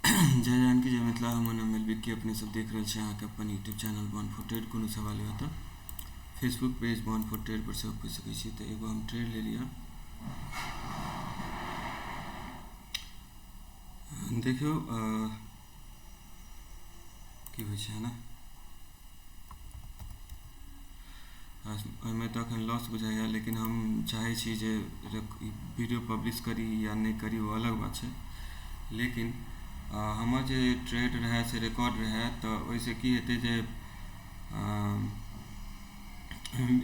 जय जानकी जय मिथिला। हमर नाम विक्की। अपने सब देख रहे हैं अहाँके अपन YouTube channel Bond for Trade. कोनो सवाल हो तो Facebook page Bond for Trade पर सब पूछ सकै छी। तो एगो हम ट्रेड ले लिया। देखियो की होइ छै ना, ओहिमे तो अखन लॉस बुझाइए, लेकिन हम चाहै छी जे वीडियो पब्लिश करी या नहीं करी वो अलग बात है। लेकिन हमर जे ट्रेड रहे से रिकॉर्ड रहे, तो ओहिसे की हेतै जे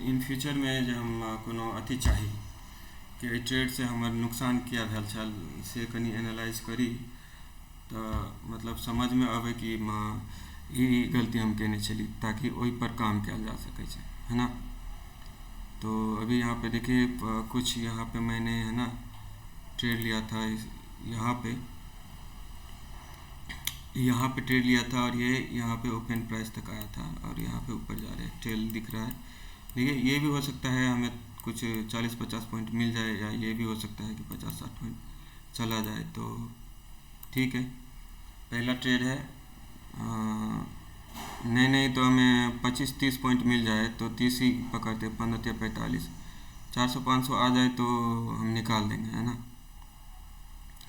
इन फ्यूचर में जे हम कोनो अथी चाही कि एहि ट्रेड से हमर नुकसान किया भेल छल से कनी एनालाइज करी, तो मतलब समझ में आवे कि ई गलती हम केने छली, ताकि ओहि पर काम किया जा सके है ना। तो अभी यहाँ पे देखिए कुछ यहाँ पे मैंने है ना ट्रेड लिया था, यहाँ पे ट्रेड लिया था, और ये यहाँ पे ओपन प्राइस तक आया था और यहाँ पे ऊपर जा रहे टेल दिख रहा है। देखिए ये भी हो सकता है हमें कुछ 40-50 पॉइंट मिल जाए, या ये भी हो सकता है कि 50-60 पॉइंट चला जाए, तो ठीक है। पहला ट्रेड है, नहीं तो हमें 25-30 पॉइंट मिल जाए तो 30 ही पकड़ते, 15 या 45, 400-500 आ जाए तो हम निकाल देंगे, है ना,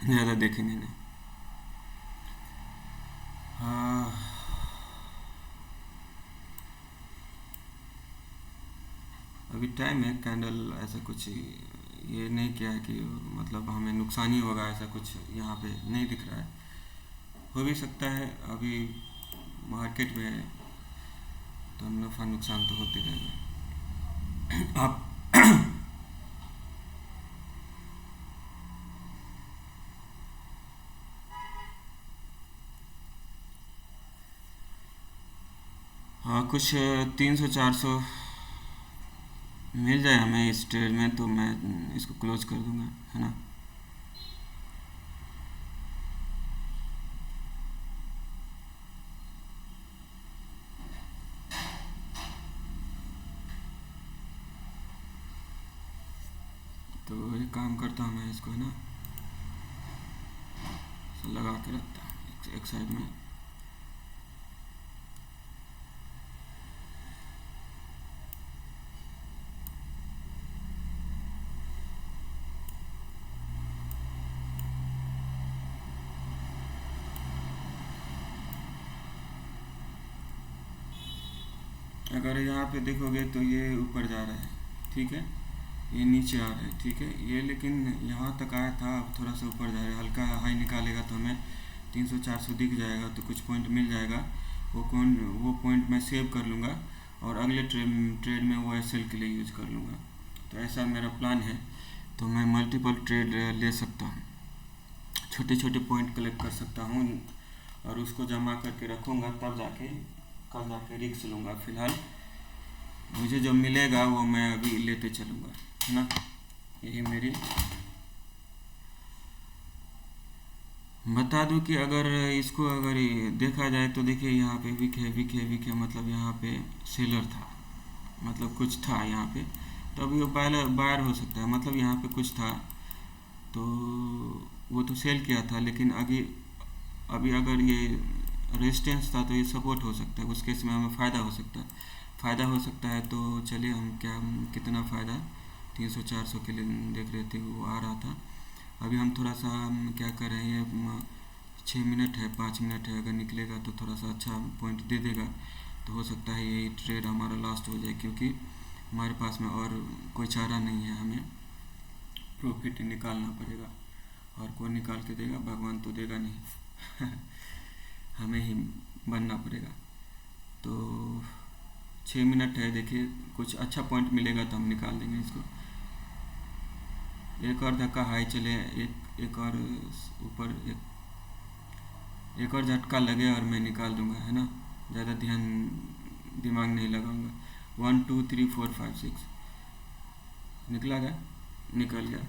ज़्यादा देखेंगे नहीं। अभी टाइम है, कैंडल ऐसा कुछ ये नहीं किया है कि मतलब हमें नुकसान ही होगा, ऐसा कुछ यहाँ पे नहीं दिख रहा है। हो भी सकता है, अभी मार्केट में तो नफ़ा नुकसान तो होते रहेगा। आप हाँ, कुछ 300-400 मिल जाए हमें इस ट्रेड में तो मैं इसको क्लोज कर दूंगा, है ना। तो एक काम करता हूँ मैं इसको, है ना, लगा के रखता हूँ एक साइड में। अगर यहाँ पे देखोगे तो ये ऊपर जा रहा है, ठीक है, ये नीचे आ रहा है, ठीक है, ये लेकिन यहाँ तक आया था, अब थोड़ा सा ऊपर जा रहा है। हल्का हाई निकालेगा तो हमें 300-400 दिख जाएगा, तो कुछ पॉइंट मिल जाएगा। वो पॉइंट मैं सेव कर लूँगा और अगले ट्रेड में वो एसएल के लिए यूज़ कर लूँगा। तो ऐसा मेरा प्लान है। तो मैं मल्टीपल ट्रेड ले सकता हूँ, छोटे छोटे पॉइंट कलेक्ट कर सकता हूँ और उसको जमा करके रखूँगा, तब जाके कल जाके रिस्क लूँगा। फिलहाल मुझे जो मिलेगा वो मैं अभी लेते चलूँगा, है ना। यही मेरी बता दूं कि अगर इसको अगर देखा जाए तो देखिए यहाँ पे विक है, मतलब यहाँ पे सेलर था, मतलब कुछ था यहाँ पे, तो अभी वो बायर हो सकता है, मतलब यहाँ पे कुछ था तो वो तो सेल किया था, लेकिन अभी अगर ये रेजिस्टेंस था तो ये सपोर्ट हो सकता है, उस केस में हमें फ़ायदा हो सकता है। तो चलिए हम कितना फ़ायदा 300-400 के लिए देख रहे थे, वो आ रहा था। अभी हम थोड़ा सा क्या कर रहे हैं, ये 6 मिनट है, 5 मिनट है, अगर निकलेगा तो थोड़ा सा अच्छा पॉइंट दे देगा, तो हो सकता है यही ट्रेड हमारा लास्ट हो जाए, क्योंकि हमारे पास में और कोई चारा नहीं है, हमें प्रॉफिट निकालना पड़ेगा। और कौन निकाल के देगा, भगवान तो देगा नहीं हमें ही बनना पड़ेगा। तो 6 मिनट है, देखिए कुछ अच्छा पॉइंट मिलेगा तो हम निकाल देंगे इसको। एक और धक्का हाई चले, एक और ऊपर एक और झटका लगे और मैं निकाल दूंगा, है ना, ज़्यादा दिमाग नहीं लगाऊंगा। 1 2 3 4 5 6 निकल गया।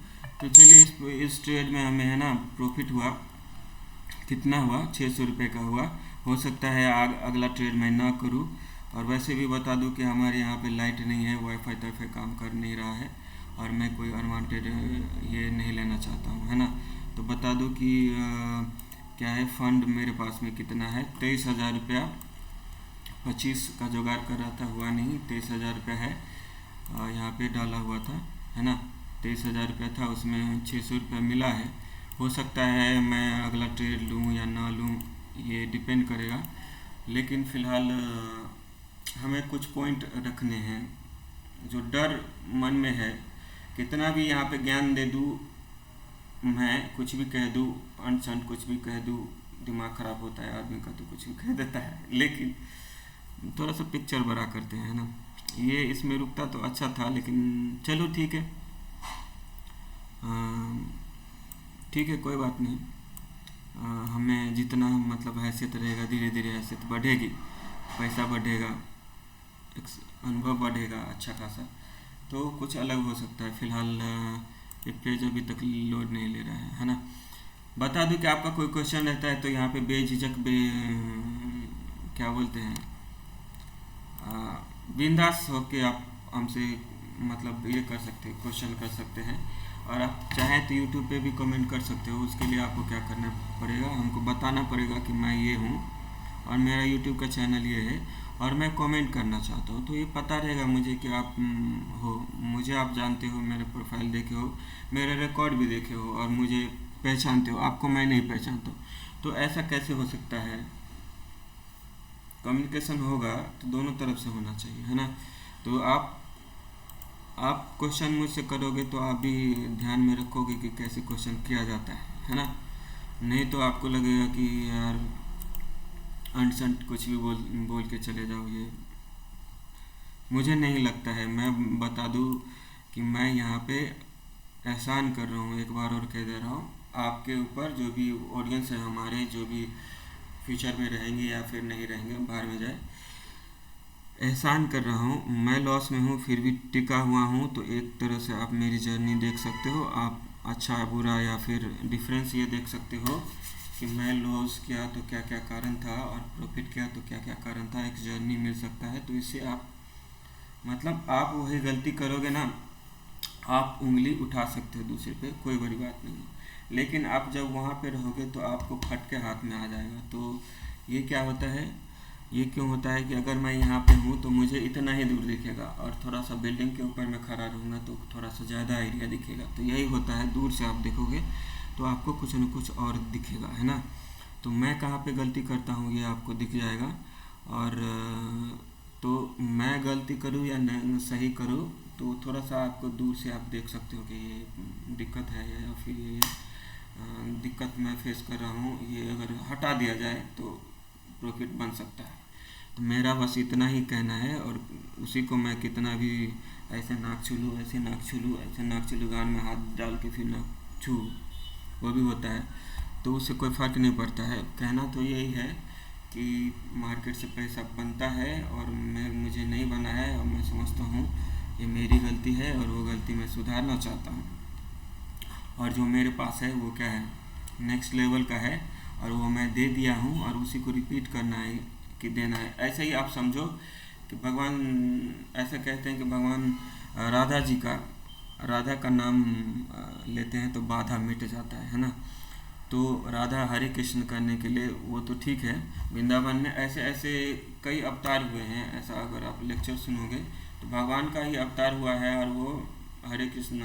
तो चलिए इस ट्रेड में हमें, है ना, प्रॉफिट हुआ, कितना हुआ, 600 रुपये का हुआ। हो सकता है अगला ट्रेड मैं ना करूँ। और वैसे भी बता दूं कि हमारे यहाँ पे लाइट नहीं है, वाईफाई ताईफाई काम कर नहीं रहा है, और मैं कोई अनवांटेड ये नहीं लेना चाहता हूँ, है ना। तो बता दूं कि क्या है, फंड मेरे पास में कितना है, 23,000 रुपया। 25 का जुगाड़ कर रहा था, हुआ नहीं, 23,000 रुपया है। यहाँ पे डाला हुआ था, है ना। 23,000 रुपया था, उसमें 600 रुपया मिला है। हो सकता है मैं अगला ट्रेड लूँ या ना लूँ, ये डिपेंड करेगा। लेकिन फ़िलहाल हमें कुछ पॉइंट रखने हैं। जो डर मन में है, कितना भी यहाँ पे ज्ञान दे दूँ, मैं कुछ भी कह दूँ, अनसन कुछ भी कह दूँ, दिमाग ख़राब होता है आदमी का, तो कुछ भी कह देता है। लेकिन थोड़ा सा पिक्चर बड़ा करते हैं ना, ये इसमें रुकता तो अच्छा था, लेकिन चलो ठीक है। ठीक है, कोई बात नहीं। हमें जितना मतलब हैसियत रहेगा, धीरे धीरे हैसियत बढ़ेगी, पैसा बढ़ेगा, अनुभव बढ़ेगा अच्छा खासा, तो कुछ अलग हो सकता है। फ़िलहाल ये पेज अभी तक लोड नहीं ले रहा है ना। बता दूं कि आपका कोई क्वेश्चन रहता है तो यहाँ पे बेझिझक क्या बोलते हैं, बिंदास होके आप हमसे मतलब ये कर सकते हैं, क्वेश्चन कर सकते हैं। और आप चाहें तो यूट्यूब पे भी कमेंट कर सकते हो। उसके लिए आपको क्या करना पड़ेगा, हमको बताना पड़ेगा कि मैं ये हूँ और मेरा यूट्यूब का चैनल ये है और मैं कमेंट करना चाहता हूँ। तो ये पता रहेगा मुझे कि आप हो, मुझे आप जानते हो, मेरे प्रोफाइल देखे हो, मेरे रिकॉर्ड भी देखे हो और मुझे पहचानते हो। आपको मैं नहीं पहचानता, तो ऐसा कैसे हो सकता है। कम्युनिकेशन होगा तो दोनों तरफ से होना चाहिए, है ना। तो आप क्वेश्चन मुझसे करोगे तो आप भी ध्यान में रखोगे कि कैसे क्वेश्चन किया जाता है ना। नहीं तो आपको लगेगा कि यार अनसंट कुछ भी बोल के चले जाओ। ये मुझे नहीं लगता है। मैं बता दूं कि मैं यहाँ पे एहसान कर रहा हूँ, एक बार और कह दे रहा हूँ आपके ऊपर। जो भी ऑडियंस है हमारे, जो भी फ्यूचर में रहेंगे या फिर नहीं रहेंगे, बाहर में जाए, एहसान कर रहा हूँ। मैं लॉस में हूँ फिर भी टिका हुआ हूँ, तो एक तरह से आप मेरी जर्नी देख सकते हो। आप अच्छा बुरा या फिर डिफरेंस ये देख सकते हो कि मैं लॉस किया तो क्या क्या कारण था और प्रॉफिट किया तो क्या क्या कारण था। एक जर्नी मिल सकता है। तो इससे आप मतलब आप वही गलती करोगे ना, आप उंगली उठा सकते हो दूसरे पे, कोई बड़ी बात नहीं है। लेकिन आप जब वहाँ पे रहोगे तो आपको फट के हाथ में आ जाएगा। तो ये क्या होता है, ये क्यों होता है कि अगर मैं यहाँ पे हूँ तो मुझे इतना ही दूर दिखेगा और थोड़ा सा बिल्डिंग के ऊपर मैं खड़ा रहूँगा तो थोड़ा सा ज़्यादा एरिया दिखेगा। तो यही होता है, दूर से आप देखोगे तो आपको कुछ न कुछ और दिखेगा, है ना। तो मैं कहाँ पे गलती करता हूँ ये आपको दिख जाएगा। और तो मैं गलती करूँ या सही करूँ तो थोड़ा सा आपको दूर से आप देख सकते हो कि ये दिक्कत है या फिर ये दिक्कत मैं फेस कर रहा हूँ, ये अगर हटा दिया जाए तो प्रॉफिट बन सकता है। तो मेरा बस इतना ही कहना है। और उसी को मैं कितना भी ऐसे नाक छू लूँ, ऐसे नाक छू लूँ, ऐसे नाक छू लूँ, गान में हाथ डाल के फिर नाक छू, वो भी होता है। तो उससे कोई फ़र्क नहीं पड़ता है। कहना तो यही है कि मार्केट से पैसा बनता है और मुझे नहीं बना है, और मैं समझता हूँ ये मेरी गलती है और वो गलती मैं सुधारना चाहता हूँ। और जो मेरे पास है वो क्या है, नेक्स्ट लेवल का है और वो मैं दे दिया हूँ और उसी को रिपीट करना है कि देना है। ऐसे ही आप समझो कि भगवान ऐसा कहते हैं कि भगवान राधा का नाम लेते हैं तो बाधा मिट जाता है ना। तो राधा हरे कृष्ण करने के लिए वो तो ठीक है, वृंदावन में ऐसे ऐसे कई अवतार हुए हैं। ऐसा अगर आप लेक्चर सुनोगे तो भगवान का ही अवतार हुआ है और वो हरे कृष्ण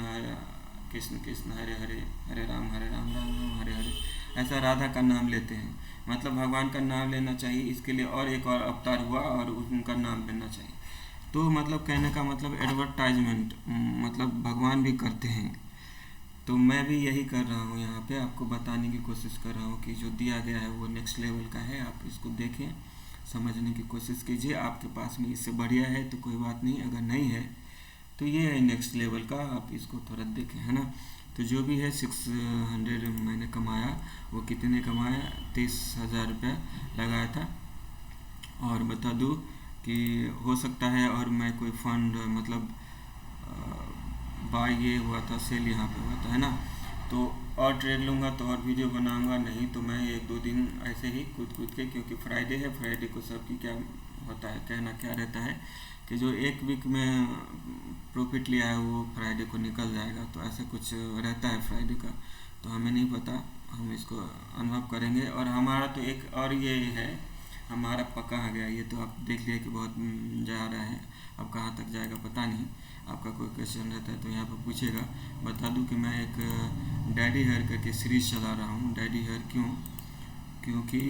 कृष्ण कृष्ण हरे हरे, हरे राम राम राम हरे हरे, ऐसा राधा का नाम लेते हैं। मतलब भगवान का नाम लेना चाहिए, इसके लिए और एक और अवतार हुआ और उनका नाम लेना चाहिए। तो मतलब कहने का मतलब एडवर्टाइजमेंट मतलब भगवान भी करते हैं। तो मैं भी यही कर रहा हूँ, यहाँ पे आपको बताने की कोशिश कर रहा हूँ कि जो दिया गया है वो नेक्स्ट लेवल का है। आप इसको देखें, समझने की कोशिश कीजिए। आपके पास में इससे बढ़िया है तो कोई बात नहीं, अगर नहीं है तो ये है नेक्स्ट लेवल का, आप इसको थोड़ा देखें, है ना। तो जो भी है 600 मैंने कमाया, वो कितने कमाया, 23,000 रुपया लगाया था। और बता दूँ कि हो सकता है और मैं कोई फंड मतलब बाय ये हुआ था, सेल यहाँ पे हुआ था, है ना। तो और ट्रेड लूँगा तो और वीडियो बनाऊँगा, नहीं तो मैं 1-2 दिन ऐसे ही कूद के, क्योंकि फ्राइडे है, फ्राइडे को सबकी क्या होता है, कहना क्या रहता है कि जो एक वीक में प्रॉफिट लिया है वो फ्राइडे को निकल जाएगा। तो ऐसा कुछ रहता है फ्राइडे का, तो हमें नहीं पता। हम इसको अनुभव करेंगे। और हमारा तो एक और ये है, हमारा पक्का आ गया, ये तो आप देख लिया कि बहुत जा रहा है, अब कहाँ तक जाएगा पता नहीं। आपका कोई क्वेश्चन रहता है तो यहाँ पर पूछेगा। बता दूं कि मैं एक डैडी हेयर करके सीरीज चला रहा हूँ। डैडी हेयर क्यों? क्योंकि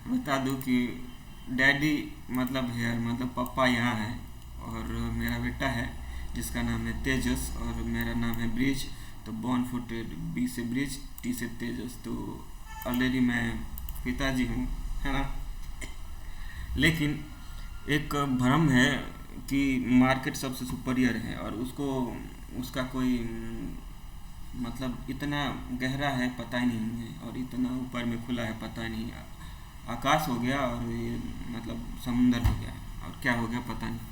बता दूं कि डैडी मतलब हेयर मतलब पापा यहाँ है, और मेरा बेटा है जिसका नाम है तेजस, और मेरा नाम है ब्रिज। तो बॉर्न फुटेड, बी से ब्रिज, टी से तेजस। तो ऑलरेडी मैं पिताजी हूँ, है ना। लेकिन एक भ्रम है कि मार्केट सबसे सुपीरियर है, और उसको उसका कोई मतलब इतना गहरा है पता ही नहीं है, और इतना ऊपर में खुला है पता ही नहीं। आकाश हो गया और ये मतलब समुंदर हो गया, और क्या हो गया पता नहीं।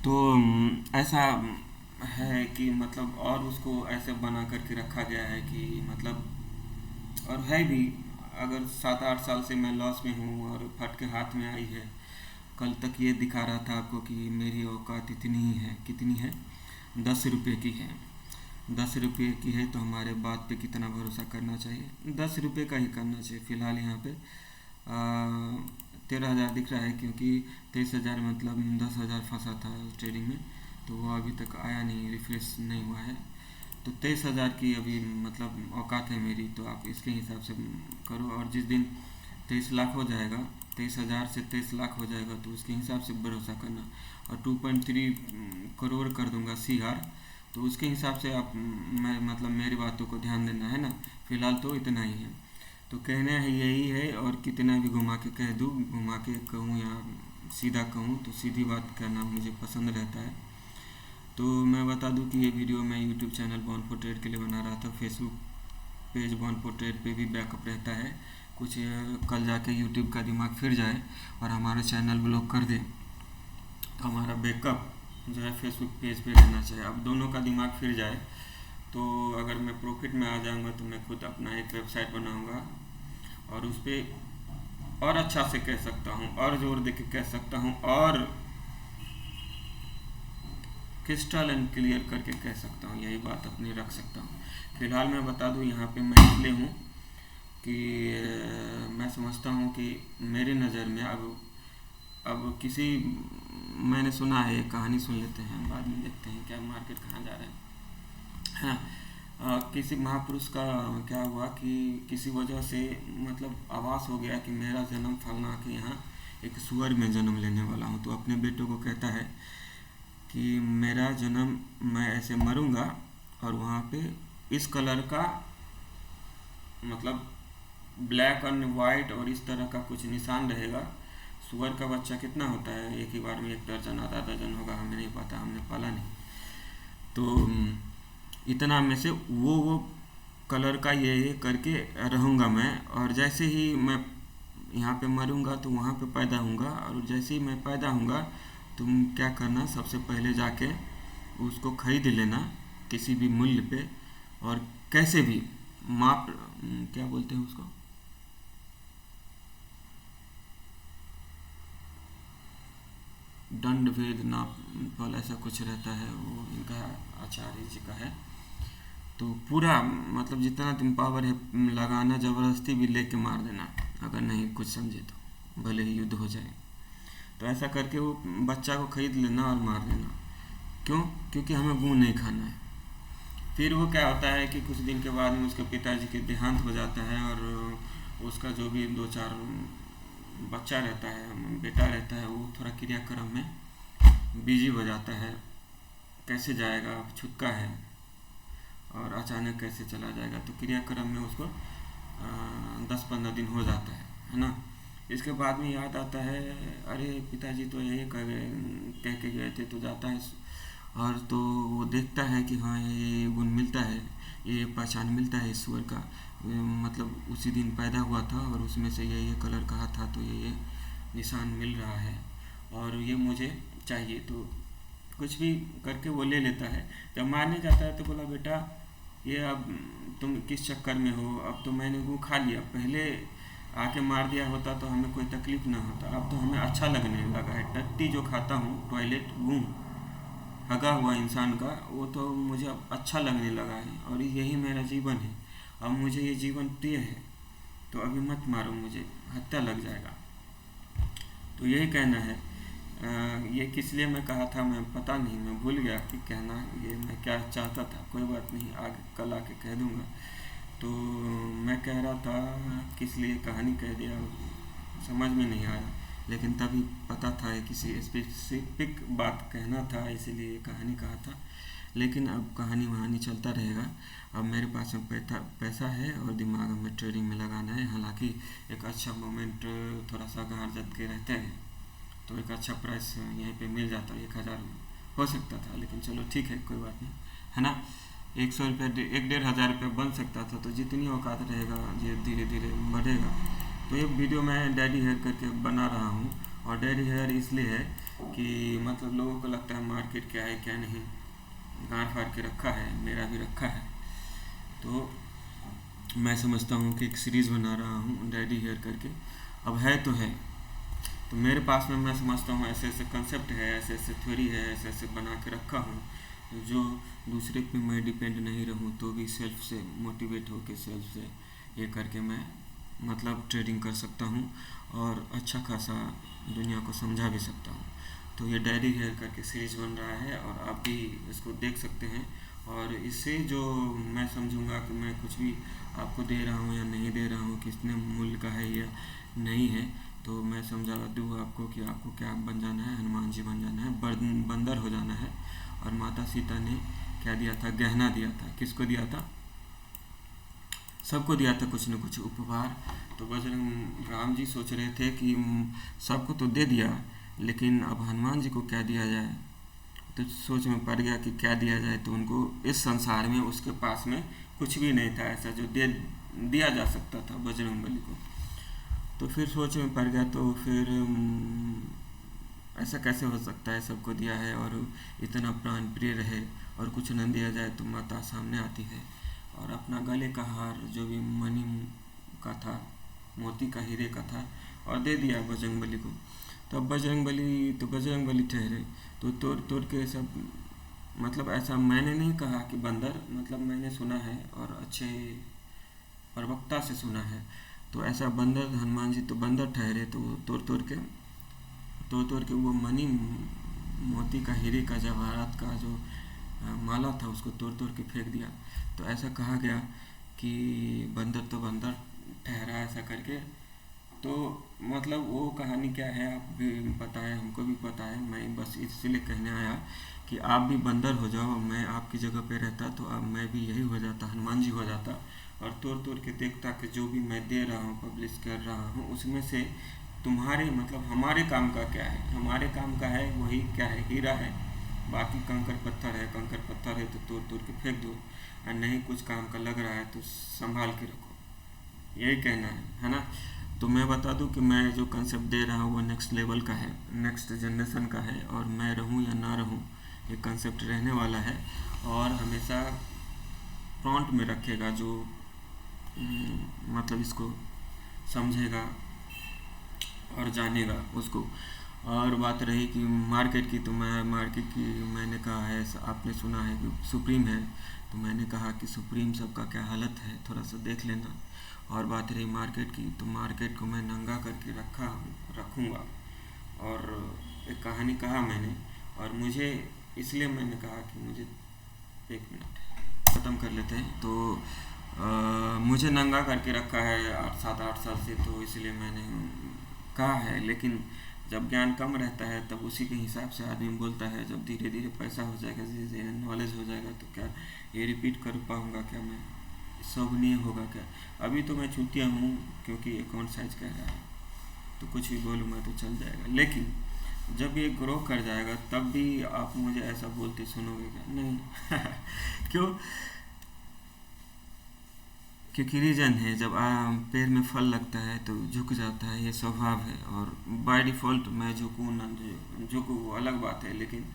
तो ऐसा है कि मतलब, और उसको ऐसे बना करके रखा गया है कि मतलब, और है भी। अगर 7-8 साल से मैं लॉस में हूँ और फट के हाथ में आई है। कल तक ये दिखा रहा था आपको कि मेरी औकात इतनी ही है, कितनी है, 10 रुपये की है। 10 रुपये की है तो हमारे बात पे कितना भरोसा करना चाहिए? 10 रुपये का ही करना चाहिए। फ़िलहाल यहाँ पे 13,000 दिख रहा है, क्योंकि 23,000 मतलब 10,000 फंसा था ट्रेडिंग में, तो वो अभी तक आया नहीं, रिफ्रेश नहीं हुआ है। तो 23,000 की अभी मतलब औकात है मेरी, तो आप इसके हिसाब से करो। और जिस दिन 23 लाख हो जाएगा, 23,000 से 23 लाख हो जाएगा, तो उसके हिसाब से भरोसा करना। और 2.3 करोड़ कर दूंगा CR, तो उसके हिसाब से आप मैं मतलब मेरी बातों को ध्यान देना है ना। फ़िलहाल तो इतना ही है। तो कहना है यही है, और कितना भी घुमा के कह दूँ, घुमा के कहूँ या सीधा कहूँ, तो सीधी बात करना मुझे पसंद रहता है। तो मैं बता दूं कि ये वीडियो मैं YouTube channel born for trade के लिए बना रहा था। Facebook page born for trade पे भी बैकअप रहता है। कुछ कल जाके यूट्यूब का दिमाग फिर जाए और हमारा चैनल ब्लॉक कर दे, तो हमारा बैकअप जो है फेसबुक पेज पे रहना चाहिए। अब दोनों का दिमाग फिर जाए, तो अगर मैं प्रॉफिट में आ जाऊंगा तो मैं खुद अपना एक वेबसाइट बनाऊंगा, और उस पर और अच्छा से कह सकता हूँ, और जोर दे के कह सकता हूँ, और क्रिस्टल एंड क्लियर करके कह सकता हूँ, यही बात अपनी रख सकता हूँ। फिलहाल मैं बता दूँ यहाँ पे मैं इसलिए हूँ कि मैं समझता हूँ कि मेरी नज़र में अब किसी, मैंने सुना है, कहानी सुन लेते हैं, बाद में देखते हैं क्या मार्केट कहाँ जा रहा है ना। किसी महापुरुष का क्या हुआ कि किसी वजह से मतलब आभास हो गया कि मेरा जन्म फलना के यहाँ एक सुअर में जन्म लेने वाला हूँ। तो अपने बेटों को कहता है कि मेरा जन्म, मैं ऐसे मरूंगा, और वहाँ पे इस कलर का मतलब ब्लैक एंड वाइट और इस तरह का कुछ निशान रहेगा। सुअर का बच्चा कितना होता है? एक ही बार में 1 दर्जन आधा दर्जन होगा, हमें नहीं पता, हमने पाला नहीं। तो इतना में से वो कलर का ये करके रहूँगा मैं, और जैसे ही मैं यहाँ पे मरूंगा तो वहाँ पे पैदा होऊंगा, और जैसे ही मैं पैदा होऊंगा, तुम क्या करना, सबसे पहले जाके उसको खरीद लेना किसी भी मूल्य पे, और कैसे भी माप, क्या बोलते हैं उसको, दंड भेद नाप पल ऐसा कुछ रहता है, वो इनका आचार्य जी का है। तो पूरा मतलब जितना तुम पावर है लगाना, ज़बरदस्ती भी लेके मार देना, अगर नहीं कुछ समझे तो, भले ही युद्ध हो जाए। तो ऐसा करके वो बच्चा को खरीद लेना और मार देना। क्यों? क्योंकि हमें गू नहीं खाना है। फिर वो क्या होता है कि कुछ दिन के बाद में उसके पिताजी के देहांत हो जाता है, और उसका जो भी 2-4 बच्चा रहता है, बेटा रहता है, वो थोड़ा क्रियाक्रम में बिजी हो जाता है। कैसे जाएगा, छुटका है, और अचानक कैसे चला जाएगा। तो क्रियाक्रम में उसको 10-15 दिन हो जाता है ना। इसके बाद में याद आता है, अरे पिताजी तो यही कह के गए थे, तो जाता है और तो वो देखता है कि हाँ ये गुण मिलता है, ये पहचान मिलता है ईश्वर का, मतलब उसी दिन पैदा हुआ था और उसमें से ये कलर कहा था, तो ये निशान मिल रहा है और ये मुझे चाहिए। तो कुछ भी करके वो ले लेता है। जब मारने जाता है तो बोला, बेटा ये अब तुम किस चक्कर में हो, अब तो मैंने गू खा लिया, पहले आके मार दिया होता तो हमें कोई तकलीफ ना होता, अब तो हमें अच्छा लगने लगा है। टट्टी जो खाता हूँ, टॉयलेट गू, हगा हुआ इंसान का, वो तो मुझे अब अच्छा लगने लगा है और यही मेरा जीवन है। अब मुझे ये जीवन प्रिय है, तो अभी मत मारो मुझे, हत्या लग जाएगा। तो यही कहना है। ये किस लिए मैं कहा था मैं पता नहीं, मैं भूल गया कि कहना ये मैं क्या चाहता था। कोई बात नहीं, आगे कल आके कह दूँगा। तो मैं कह रहा था किस लिए कहानी कह दिया समझ में नहीं आया, लेकिन तभी पता था ये किसी स्पेसिफिक बात कहना था, इसीलिए ये कहानी कहा था। लेकिन अब कहानी वहानी चलता रहेगा। अब मेरे पास में पैसा है और दिमाग हमें ट्रेडिंग में लगाना है। हालांकि एक अच्छा मोमेंट थोड़ा सा गार जत के रहते हैं, तो एक अच्छा प्राइस यहीं पे मिल जाता, 1,000 हो सकता था। लेकिन चलो ठीक है, कोई बात नहीं, है ना। 100 रुपये 1,500 रुपये बन सकता था। तो जितनी औकात रहेगा ये धीरे धीरे बढ़ेगा। तो ये वीडियो मैं डैडी हेयर करके बना रहा हूँ। और डैडी हेयर इसलिए है कि मतलब लोगों को लगता है मार्केट क्या है क्या नहीं, गांठ फाड़ के रखा है, मेरा भी रखा है। तो मैं समझता हूँ कि एक सीरीज़ बना रहा हूँ डैडी हेयर करके। अब है तो है, तो मेरे पास में मैं समझता हूँ ऐसे ऐसे कंसेप्ट है, ऐसे ऐसे थ्योरी है, ऐसे ऐसे बना के रखा हूँ जो दूसरे पे मैं डिपेंड नहीं रहूँ, तो भी सेल्फ से मोटिवेट होकर सेल्फ से ये करके मैं मतलब ट्रेडिंग कर सकता हूँ और अच्छा खासा दुनिया को समझा भी सकता हूँ। तो ये डैडी हेयर करके सीरीज बन रहा है और आप भी इसको देख सकते हैं। और इससे जो मैं समझूंगा कि मैं कुछ भी आपको दे रहा हूँ या नहीं दे रहा हूँ, कितने मूल्य का है या नहीं है, तो मैं समझा दूँ आपको कि आपको क्या बन जाना है, हनुमान जी बन जाना है, बंदर हो जाना है। और माता सीता ने क्या दिया था, गहना दिया था। किसको दिया था? सबको दिया था कुछ न कुछ उपहार। तो बजरंग राम जी सोच रहे थे कि सबको तो दे दिया, लेकिन अब हनुमान जी को क्या दिया जाए। तो सोच में पड़ गया कि क्या दिया जाए। तो उनको इस संसार में उसके पास में कुछ भी नहीं था ऐसा जो दे दिया जा सकता था बजरंगबली को। तो फिर सोच में पड़ गया, तो फिर ऐसा कैसे हो सकता है, सबको दिया है और इतना प्राण प्रिय रहे और कुछ न दिया जाए। तो माता सामने आती है और अपना गले का हार जो भी मणि का था, मोती का, हीरे का था, और दे दिया बजरंगबली को। तो अब बजरंगबली ठहरे, तो तोड़ तोड़ के सब, मतलब ऐसा मैंने नहीं कहा कि बंदर, मतलब मैंने सुना है और अच्छे प्रवक्ता से सुना है। तो ऐसा बंदर, हनुमान जी तो बंदर ठहरे, तो तोड़ तोड़ के वो मणि, मोती का, हीरे का, जवाहरात का जो माला था उसको तोड़ तोड़ के फेंक दिया। तो ऐसा कहा गया कि बंदर तो बंदर ठहरा ऐसा करके। तो मतलब वो कहानी क्या है आप भी पता है, हमको भी पता है। मैं बस इसलिए कहने आया कि आप भी बंदर हो जाओ, मैं आपकी जगह पे रहता तो अब मैं भी यही हो जाता, हनुमान जी हो जाता, और तोड़ तोड़ के देखता कि जो भी मैं दे रहा हूँ, पब्लिश कर रहा हूँ, उसमें से तुम्हारे मतलब हमारे काम का क्या है। हमारे काम का है वही क्या है, हीरा है। बाकी कंकड़ पत्थर है तो तोड़ तोड़ के फेंक दो, और नहीं कुछ काम का लग रहा है तो संभाल के रखो। यही कहना है ना। तो मैं बता दूं कि मैं जो कंसेप्ट दे रहा हूँ वो नेक्स्ट लेवल का है, नेक्स्ट जनरेशन का है। और मैं रहूँ या ना रहूँ, ये कंसेप्ट रहने वाला है और हमेशा फ्रंट में रखेगा जो मतलब इसको समझेगा और जानेगा उसको। और बात रही कि मार्केट की, तो मैं मार्केट की मैंने कहा है, आपने सुना है कि सुप्रीम है, तो मैंने कहा कि सुप्रीम सबका क्या हालत है थोड़ा सा देख लेना। और बात रही मार्केट की, तो मार्केट को मैं नंगा करके रखूँगा। और एक कहानी कहा मैंने, और मुझे इसलिए मैंने कहा कि मुझे, एक मिनट ख़त्म कर लेते हैं। तो मुझे नंगा करके रखा है 7-8 साल से, तो इसलिए मैंने कहा है। लेकिन जब ज्ञान कम रहता है तब उसी के हिसाब से आदमी बोलता है। जब धीरे धीरे पैसा हो जाएगा, धीरे धीरे नॉलेज हो जाएगा, तो क्या ये रिपीट कर पाऊँगा क्या मैं, शोभनीय होगा क्या। अभी तो मैं चूतिया हूँ क्योंकि अकाउंट साइज कह रहा है, तो कुछ भी बोलूँगा तो चल जाएगा। लेकिन जब ये ग्रो कर जाएगा तब भी आप मुझे ऐसा बोलते सुनोगे क्या? नहीं क्यों? क्योंकि रीज़न है, जब पैर में फल लगता है तो झुक जाता है, ये स्वभाव है। और बाय डिफ़ॉल्ट मैं झुकूँ ना झुकूँ वो अलग बात है, लेकिन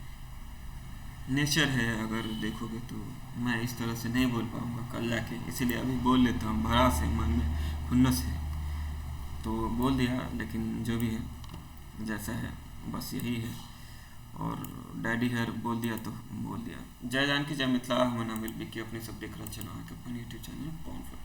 नेचर है। अगर देखोगे तो मैं इस तरह से नहीं बोल पाऊँगा कल जाके, इसीलिए अभी बोल लेता हूँ, भड़ास है, मन में खुन्नस है तो बोल दिया। लेकिन जो भी है जैसा है बस यही है। और डैडी हर बोल दिया तो बोल दिया। जय जानकी जय मिथिला, हम नामिल विक्की, अपने सब देख रहे चैनल के अपन यूट्यूब चैनल पवन।